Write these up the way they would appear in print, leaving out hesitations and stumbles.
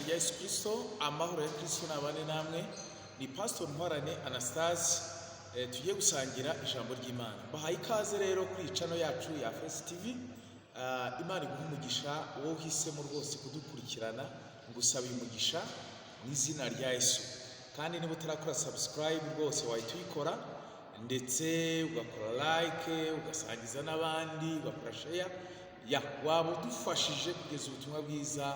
rya Yesu Kristo, amahoro ya Kristo nabane namwe. Ni Pastor Ntwarane Anastase, tugiye gusangira ijambo ry'Imana. Bahaye ikaze rero kuri channel yacu ya Face TV. Imana iguhe umugisha wowe uhisemo rwose kudukurikirana, ngusaba umugisha mu izina rya Yesu. Kandi niba utarakora subscribe rwose wahita uyikora, ndetse ugakora like, ugasangiza n'abandi, ugakora share. Waba udufashije kugeza ubutumwa bwiza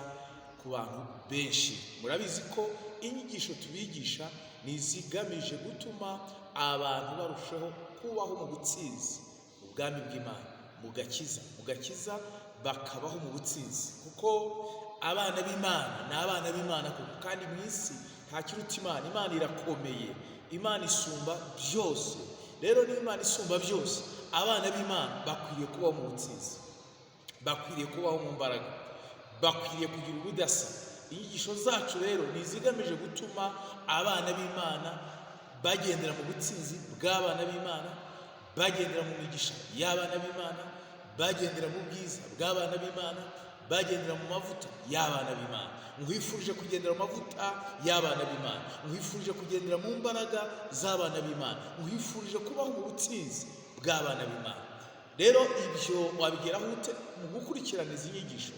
ku bantu benshi. Murabizi ko inyigisho tubigisha nizigamije gutuma abantu barushaho kubaho mu butsinzi ubwami bw'Imana, mugakiza bakabaho mu butsinzi, kuko abana b'Imana ni abana b'Imana, kandi mu isi nta kiruta Imana. Imana irakomeye, Imana isumba byose. Rero ni Imana isumba byose, abana b'Imana bakwiriye kubaho mu butsinzi, bakwiriye kubaho mu mbaraga, bakwiriye kugira ubudasa. Inyigisho zacu rero nizigamije gutuma abana b'Imana bagendera mu butsinzi bw'abana b'Imana, bagendera mu migisha y'abana b'Imana, bagendera mu bwiza bw'abana b'Imana, bagendera mu mavuta y'abana b'Imana. Nkwifurije kugendera mu mavuta y'abana b'Imana, nkwifurije kugendera mu mbaraga z'abana b'Imana, nkwifurije kubaho mu butsinzi bw'abana b'Imana. Rero ibyo wabigeraho ute? Mu gukurikirana izi nyigisho,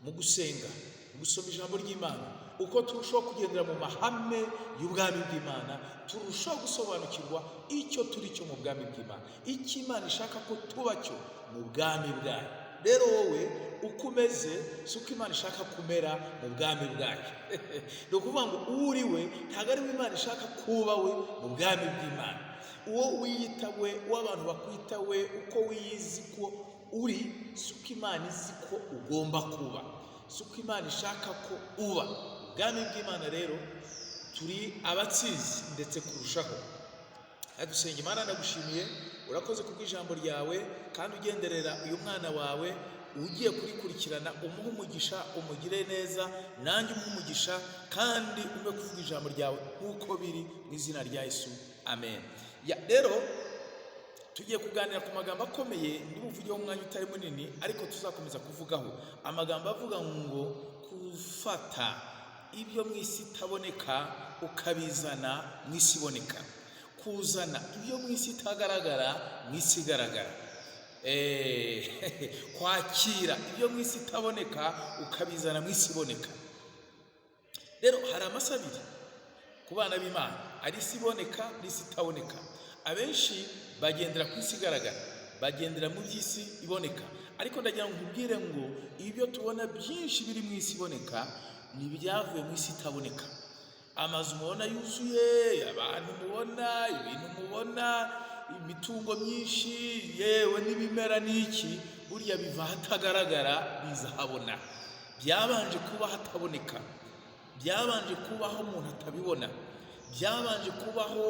mu gusenga, mu gusoma ijambo ry'Imana. Uko turushaho kugendera mu mahame y'ubwami bw'Imana, turushaho gusobanukirwa icyo turi cyo mu bwami bw'Imana, icyo Imana ishaka ko tuba cyo mu bwami bwayo. Rero wowe uko umeze si uko Imana ishaka kumera mu bwami bwayo. Ni ukuvuga ngo uri we ntabwo ari we Imana ishaka kuba we mu bwami bw'Imana. Uwo wiyita we, w'abantu bakwita we, uko wiyizi ko uri, si uko Imana izi ko ugomba kuba, si uko Imana ishaka ko uba. Ubwami bw'Imana rero turi abatsinzi ndetse kurushaho. Adusenga. Imana ndagushimiye, urakoze kubw'ijambo ryawe, kandi ugenderera uyu mwana wawe ugiye kurikurikirana, umuhe umugisha, umugire neza, nanjye umuhe umugisha, kandi umwe kuvuga ijambo ryawe nk'uko biri, mu izina rya Yesu, amen. Rero tugiye kuganira ku magambo akomeye, ndibuvugeho umwanya utari munini, ariko tuzakomeza kuvugaho amagambo avuga ngo gufata ibyo mu isi itaboneka ukabizana mu isi iboneka, kuzana ibyo mu isi itagaragara mu isi igaragara, kwakira ibyo mu isi itaboneka ukabizana mu isi iboneka. Rero hari amasi abiri ku bana b'Imana, ari isi iboneka n'isi itaboneka. Abenshi bagendera ku isi igaragara, bagendera mu by'isi iboneka, ariko ndagira ngo nkubwire ngo ibyo tubona byinshi biri mu isi iboneka ni ibyavuye mu isi itaboneka. Amazu mubona yuzuye, abantu mubona, ibintu mubona, imitungo myinshi, yewe n'ibimera n'iki, burya biva hatagaragara biza habona. Byabanje kuba hataboneka, byabanje kubaho umuntu atabibona, byabanje kubaho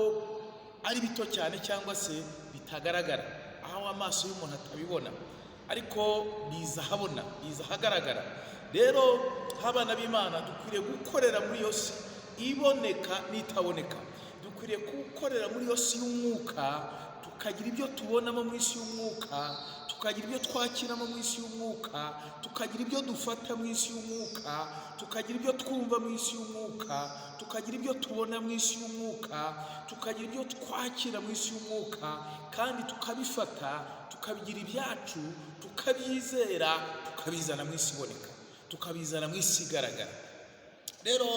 ari bito cyane cyangwa se bitagaragara, aho amaso y'umuntu atabibona, ariko biza habona, biza hagaragara. Rero abana b'Imana dukwiriye gukorera muri iyo si iboneka n'itaboneka. Dukwiriye gukorera muri iyo si y'umwuka, tukagira ibyo tubonamo mu isi y'umwuka, tukagira ibyo twakiramo mu isi y'umwuka, tukagira ibyo dufata mu isi y'umwuka, tukagira ibyo twumva mu isi y'umwuka, tukagira ibyo tubona mu isi y'umwuka, tukagira ibyo twakira mu isi y'umwuka, kandi tukabifata, tukabigira ibyacu, tukabyizera, tukabizana mu isi iboneka, tukabizana mu isi igaragara. Rero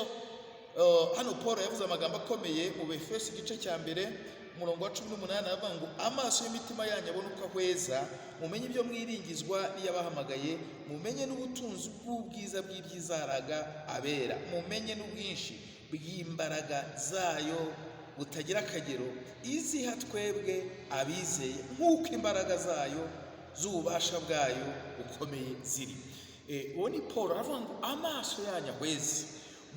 hano Paul yavuze amagambo akomeye mu Efeso igice cya mbere umurongo wa 18, avuga ngo amaso y'imitima yanyu abone uko ahweza, mumenye ibyo mwiringizwa n'iyabahamagaye, mumenye n'ubutunzi bw'ubwiza bw'ibyizaraga abera, mumenye n'ubwinshi bw'imbaraga zayo butagira akagero, iziha twebwe abizeye, nk'uko imbaraga zayo z'ububasha bwayo bukomeye ziri. Uwo ni Paul aravuga ngo amaso yanyu ahweze,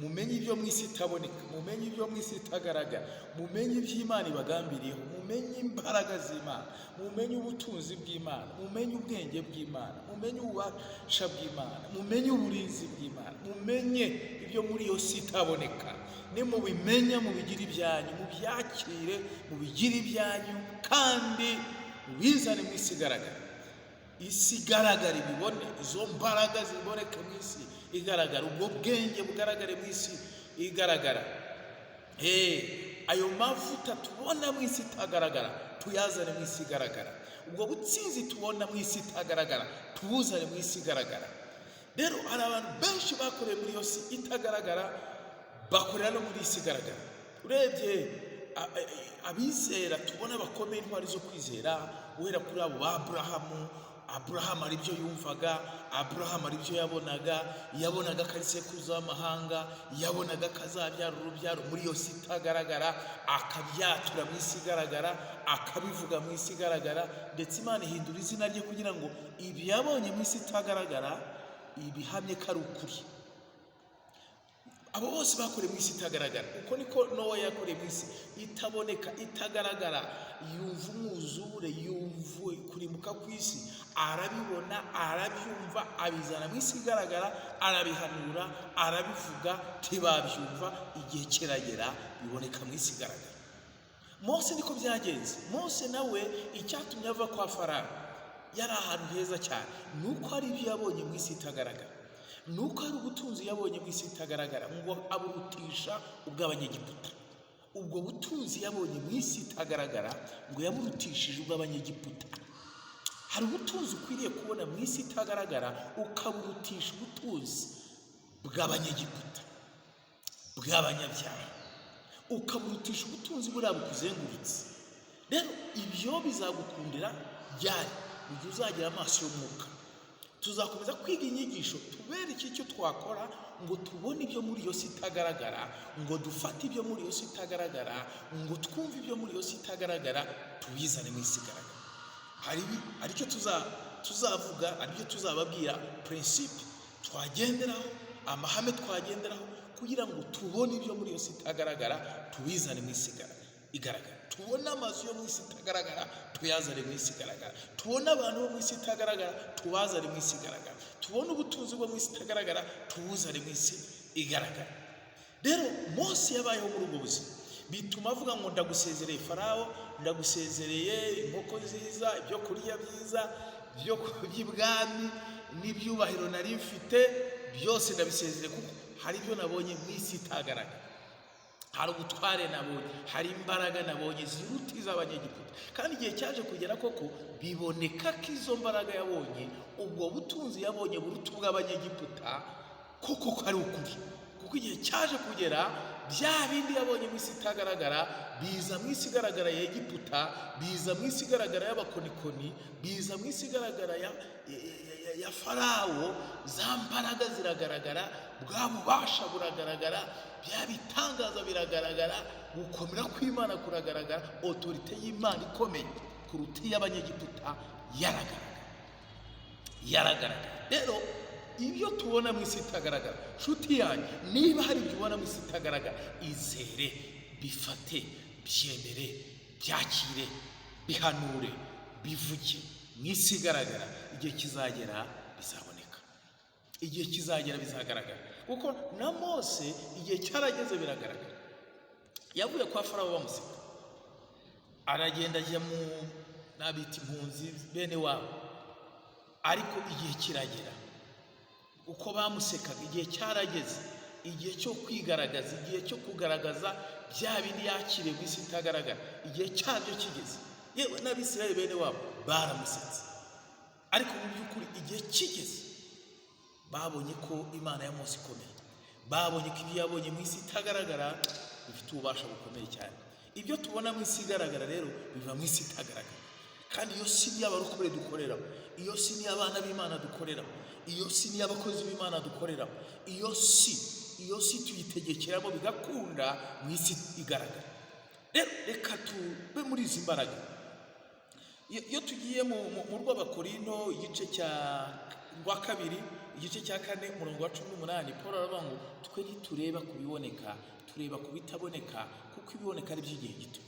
mumenye ibyo mu isi itaboneka, mumenye ibyo mu isi itagaragara, mumenye iby'Imana ibagambiriyeho, mumenye imbaraga z'Imana, mumenye ubutunzi bw'Imana, mumenye ubwenge bw'Imana, mumenye ububasha bw'Imana, mumenye uburinzi bw'Imana, mumenye ibyo muri iyo si itaboneka. Nimubimenya mubigire ibyanyu, mubyakire mubigire ibyanyu, kandi mubizane mu isi igaragara. Isi igaragara ibibone, izo mbaraga ziboneka mu isi, igaragara, ubwo bwenge bugaragare mu isi igaragara. Ayo mavuta tubona mu isi itagaragara tuyazane mu isi igaragara. Ubwo butsinzi tubona mu isi itagaragara tubuzane mu isi igaragara. Rero hari abantu benshi bakoreye muri iyo si itagaragara bakorera no muri isi igaragara. Urebye abizera tubona bakomeye intwari zo kwizera, uhera kuri abo Aburahamu ari byo yumvaga, Aburahamu ari byo yabonaga ko ari sekuruza w'amahanga, yabonaga ko azabyara urubyaro muri iyo si itagaragara, akabyatura mu isi igaragara, akabivuga mu isi igaragara, ndetse Imana ihindura izina rye kugira ngo ibi yabonye mu isi itagaragara ibihamye ko ari ukuri. Abo bose bakoreye mu isi itagaragara. Uko niko Nowa yakoreye mu isi itaboneka, itagaragara, yumva umwuzure, yumva kurimbuka ku isi, arabibona, arabyumva, abizana mu isi igaragara, arabihanura, arabivuga, ntibabyumva, igihe kiragera biboneka mu isi igaragara. Mose niko byagenze. Mose nawe icyatumye ava kwa Farawo yari ahantu heza cyane, nuko hari ibyo yabonye mu isi itagaragara, nuko hari ubutunzi yabonye mu isi itagaragara ngo aburutisha ubw'Abanyegiputa. Ubwo butunzi yabonye mu isi itagaragara ngo yaburutishije ubw'Abanyegiputa. Hari ubutunzi ukwiriye kubona mu isi itagaragara ukaburutisha ubutunzi bw'Abanyegiputa, bw'abanyabyaha, ukaburutisha ubutunzi buriya bukuzengurutse. Rero ibyo bizagukundira ryari? Mu gihe uzagira amaso y'umwuka. Tuzakomeza kwiga inyigisho tubereke icyo twakora ngo tubone ibyo muri iyo si itagaragara, ngo dufate ibyo muri iyo si itagaragara, ngo twumve ibyo muri iyo si itagaragara, tubizane mu isi igaragara. Aricyo tuzavuga, aricyo tuzababwira, principe twagenderaho, amahame twagenderaho kugira ngo tubone ibyo muri iyo si itagaragara, tubizane mu isi igaragara. Tubona amazu yo mu isi itagaragara, tuyazane mu isi igaragara. Tubona abantu bo mu isi itagaragara, tubazane mu isi igaragara. Tubona ubutunzi bwo mu isi itagaragara, tubuzane mu isi igaragara. Rero Mose yabayeho muri ubwo buzima, bituma avuga ngo ndagusezereye Farawo, ndagusezereye inkoko nziza, ibyo kurya byiza, byo by'ibwami n'ibyubahiro nari mfite byose ndabisezereye, kuko hari ibyo nabonye mu isi itagaragara. Hari ubutware nabonye, hari imbaraga nabonye ziruta iz'Abanyegiputa. Kandi igihe cyaje kugera koko biboneka ko izo mbaraga yabonye, ubwo butunzi yabonye buruta ubw'Abanyegiputa, koko ko ari ukuri. Kuko igihe cyaje kugera bya bindi yabonye mu isi itagaragara biza mu isi igaragara ya Egiputa, biza mu isi igaragara y'abakonikoni, biza mu isi igaragara ya Farawo. Za mbaraga ziragaragara, bwa bubasha buragaragara, bya bitangaza biragaragara, gukomera kw'Imana kuragaragara, autorite y'Imana ikomeye kuruta iy'Abanyegiputa yaragaragara. Rero ibyo tubona mu isi itagaragara, nshuti yanjye, niba hari ibyo ubona mu isi itagaragara, izere, bifate, byemere, byakire, bihanure, bivuge mu isi igaragara. Igihe kizagera bizaboneka, igihe kizagera bizagaragara. Kuko na Mose igihe cyarageze biragaragara. Yavuye kwa Farawo bamuseka, aragenda ajya mu nabita impunzi bene wabo, ariko igihe kiragera, uko bamusekaga igihe cyarageze, igihe cyo kwigaragaza, igihe cyo kugaragaza bya bindi yakiriye mu isi itagaragara, igihe cyabyo kigeze. Yewe n'Abisirayeli bene wabo baramusetse, ariko mu by'ukuri igihe kigeze babonye ko Imana ya Mose ikomeye, babonye ko ibyo yabonye mu isi itagaragara bifite ububasha bukomeye cyane. Ibyo tubona mu isi igaragara rero biva mu isi itagaragara. Kandi iyo si niyo abarokore dukoreramo, iyo si niyo abana b'Imana dukoreramo, iyo si niyo abakozi b'Imana dukoreramo, iyo si tuyitegekeramo bigakunda mu isi igaragara. Rero reka tube muri izi mbaraga. Iyo tugiye mu rw'Abakorinto igice rwa 2 igice cya 4 umurongo wa 18, Paul aravuga ngo twe ntitureba ku biboneka, tureba ku bitaboneka, kuko ibiboneka ari by'igihe gito.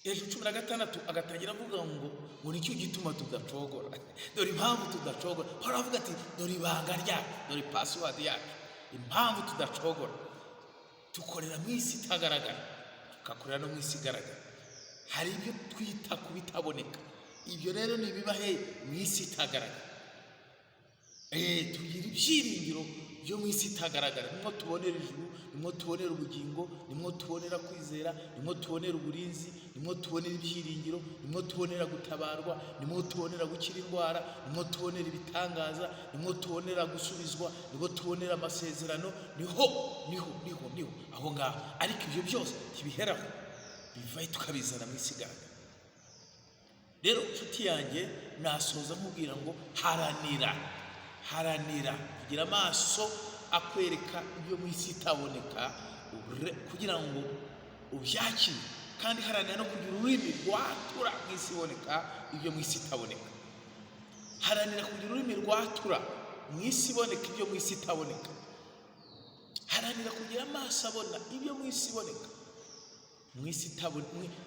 Hejuru 16 agatangira avuga ngo nicyo gituma tudacogora. Dore impamvu tudacogora. Paul aravuga ati dore ibanga ryacu, dore password yacu, impamvu tudacogora. Tukorera mu isi itagaragara, tugakorera no mu isi igaragara. Hari ibyo twita ku bitaboneka, ibyo rero ni ibibahe mu isi itagaragara. Tugira ibyiringiro ibyo mu isi itagaragara. Nimwo tubonera ijuru, nimwo tubonera ubugingo, nimwo tubonera kwizera, nimwo tubonera uburinzi, nimwo tubonera ibyiringiro, nimwo tubonera gutabarwa, nimwo tubonera gukira indwara, nimwo tubonera ibitangaza, nimwo tubonera gusubizwa, nimwo tubonera amasezerano. Niho aho ngaho. Ariko ibyo byose ntibiheraho, bivayo tukabizana mu isi igaragara. Rero inshuti yanjye, nasoza nkubwira ngo haranira kugira amaso akwereka ibyo mu isi itaboneka kugira ngo ubyakire, kandi haranira no kugira ururimi rwatura mu isi iboneka ibyo mu isi itaboneka. Haranira kugira ururimi rwatura mu isi iboneka ibyo mu isi itaboneka. Haranira kugira amaso abona ibyo mu isi iboneka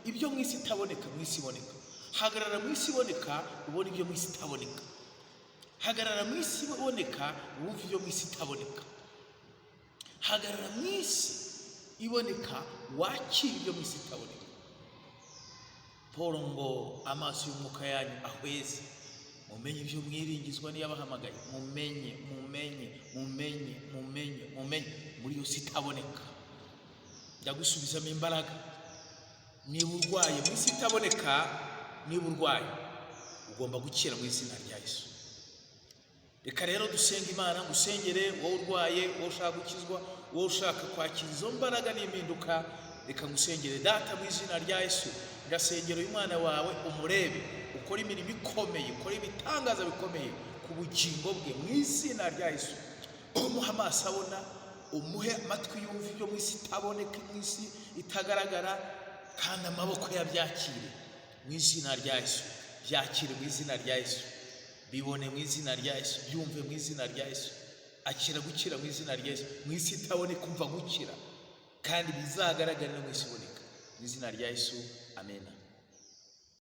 ibyo mu isi itaboneka mu isi iboneka. Hagarara mu isi iboneka ubona ibyo mu isi itaboneka. Hagarara mu isi iboneka wumva ibyo mu isi itaboneka. Hagarara mu isi iboneka wakira ibyo mu isi itaboneka. Paul ngo amaso y'umwuka yanyu ahweze, mumenye ibyo mwiringizwa n'iyabahamagaye. Mumenye muri iyo si itaboneka. Ndagusubizamo imbaraga. Niba urwaye mu isi itaboneka, niba urwaye ugomba gukira mu izina rya Yesu. Reka rero dusenga Imana, ngusengere wowe urwaye, wowe ushaka gukizwa, wowe ushaka kwakira izo mbaraga n'impinduka. Reka ngusengere Data mu izina rya Yesu. Ngasengera uyu mwana wawe, umurebe, ukora imirimo ikomeye, ukora ibitangaza bikomeye ku bugingo bwe mu izina rya Yesu. Umuhe amaso abona, umuhe amatwi yumva ibyo mu isi itaboneka, mu isi itagaragara, kandi amaboko yabyakire mu izina rya Yesu. Byakire mu izina rya Yesu. Bibone mu izina rya Yesu. Byumve mu izina rya Yesu. Akira gukira mu izina rya Yesu. Mu isi itaboneka umva gukira, kandi bizagaragarira mu isi iboneka mu izina rya Yesu. Amen.